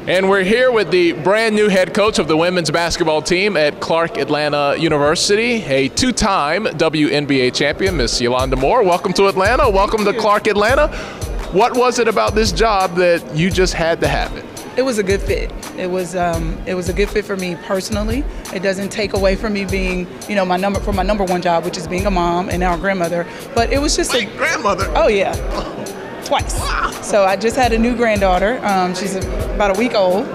And we're here with the brand new head coach of the women's basketball team at Clark Atlanta University, a two-time WNBA champion, Miss Yolanda Moore. Welcome to Atlanta. Welcome to Clark Atlanta. What was it about this job that you just had to have it? It was a good fit. It was a good fit for me personally. It doesn't take away from me being, my number one job, which is being a mom and now a grandmother. But it was just grandmother. Oh yeah, twice. Wow. So I just had a new granddaughter. She's about a week old.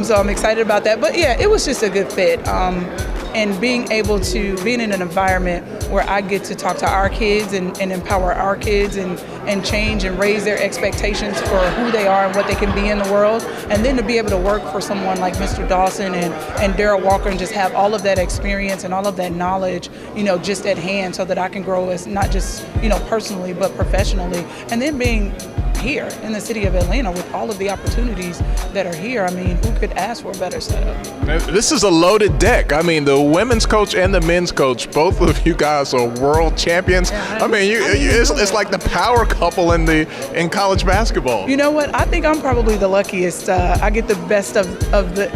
So I'm excited about that. But yeah, it was just a good fit. And being able to be in an environment where I get to talk to our kids and empower our kids and change and raise their expectations for who they are and what they can be in the world. And then to be able to work for someone like Mr. Dawson and Darryl Walker and just have all of that experience and all of that knowledge, just at hand so that I can grow as not just, personally, but professionally. And then being here in the city of Atlanta with all of the opportunities that are here. I mean, who could ask for a better setup? This is a loaded deck. I mean, the women's coach and the men's coach, both of you guys are world champions. Yeah, it's like the power couple in college basketball. You know what? I think I'm probably the luckiest. I get the best of the,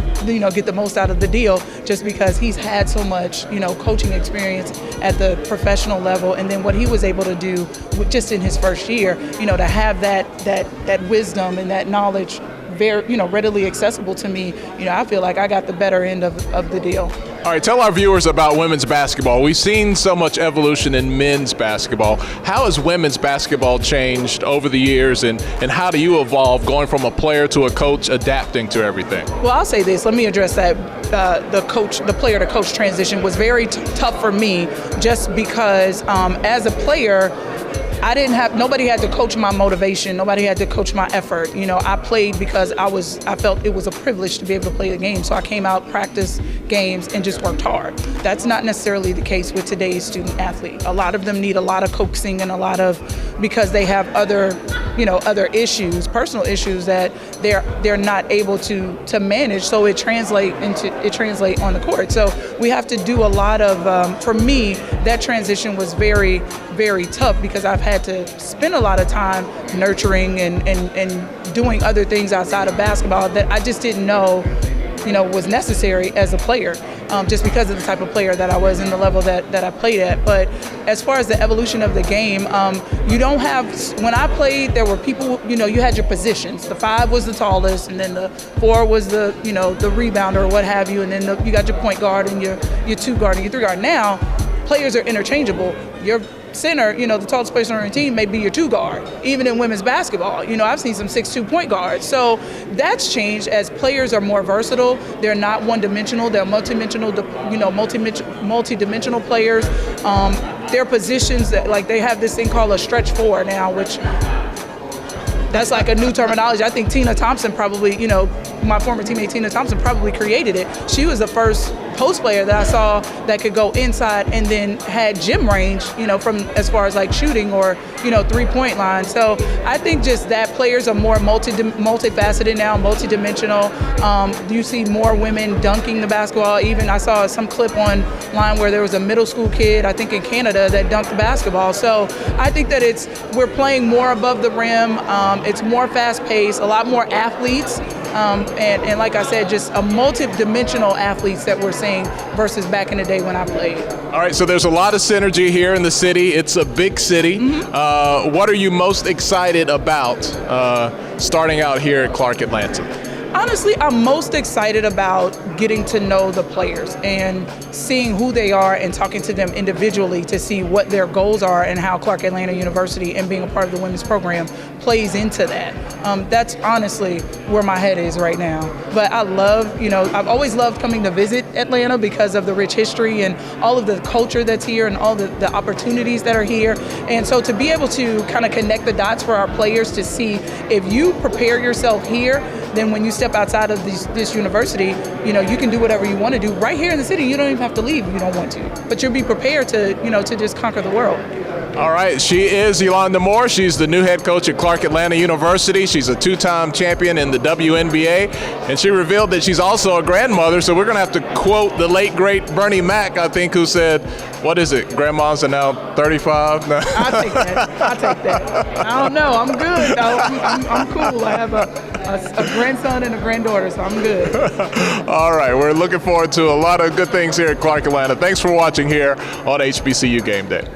get the most out of the deal just because he's had so much, coaching experience at the professional level, and then what he was able to do just in his first year, to have that wisdom and that knowledge very, readily accessible to me. I feel like I got the better end of the deal. All right, tell our viewers about women's basketball. We've seen so much evolution in men's basketball. How has women's basketball changed over the years, and how do you evolve going from a player to a coach, adapting to everything? Well, I'll say this. Let me address that. The player to coach transition was very tough for me just because as a player, nobody had to coach my motivation. Nobody had to coach my effort. I played because I felt it was a privilege to be able to play the game. So I came out, practiced games, and just worked hard. That's not necessarily the case with today's student athlete. A lot of them need a lot of coaxing and because they have other issues, personal issues that they're not able to manage. So it translate on the court. So we have to do a lot of, for me, that transition was very, very tough because I've had to spend a lot of time nurturing and doing other things outside of basketball that I just didn't know, was necessary as a player, just because of the type of player that I was and the level that I played at. But as far as the evolution of the game, when I played, there were people, you had your positions. The 5 was the tallest, and then the 4 was the rebounder or what have you, and then you got your point guard and your 2 guard and your 3 guard. Now, players are interchangeable. Your center, the tallest person on your team may be your 2 guard. Even in women's basketball, I've seen some 6'2" point guards. So that's changed as players are more versatile. They're not one-dimensional. They're multi-dimensional players. Their positions that they have this thing called a stretch 4 now, which that's like a new terminology. I think Tina Thompson probably, my former teammate Tina Thompson probably created it. She was the first post player that I saw that could go inside and then had gym range, from as far as shooting or, 3-point line. So I think just that players are more multifaceted now, multidimensional. You see more women dunking the basketball. Even I saw some clip online where there was a middle school kid, I think in Canada, that dunked the basketball. So I think that we're playing more above the rim. It's more fast paced, a lot more athletes. And like I said, just a multi-dimensional athletes that we're seeing versus back in the day when I played. All right, so there's a lot of synergy here in the city. It's a big city. Mm-hmm. What are you most excited about starting out here at Clark Atlanta? Honestly, I'm most excited about getting to know the players and seeing who they are and talking to them individually to see what their goals are and how Clark Atlanta University and being a part of the women's program plays into that. That's honestly where my head is right now. But I love, I've always loved coming to visit Atlanta because of the rich history and all of the culture that's here and all the opportunities that are here. And so to be able to kind of connect the dots for our players to see if you prepare yourself here, then when you step outside of this university, you can do whatever you want to do right here in the city. You don't even have to leave if you don't want to. But you'll be prepared to, to just conquer the world. All right, she is Yolanda Moore. She's the new head coach at Clark Atlanta University. She's a two-time champion in the WNBA, and she revealed that she's also a grandmother, so we're going to have to quote the late, great Bernie Mac, I think, who said, what is it, grandmas are now 35? No. I'll take that. I don't know. I'm good, though. I'm cool. I have a grandson and a granddaughter, so I'm good. All right, we're looking forward to a lot of good things here at Clark Atlanta. Thanks for watching here on HBCU Game Day.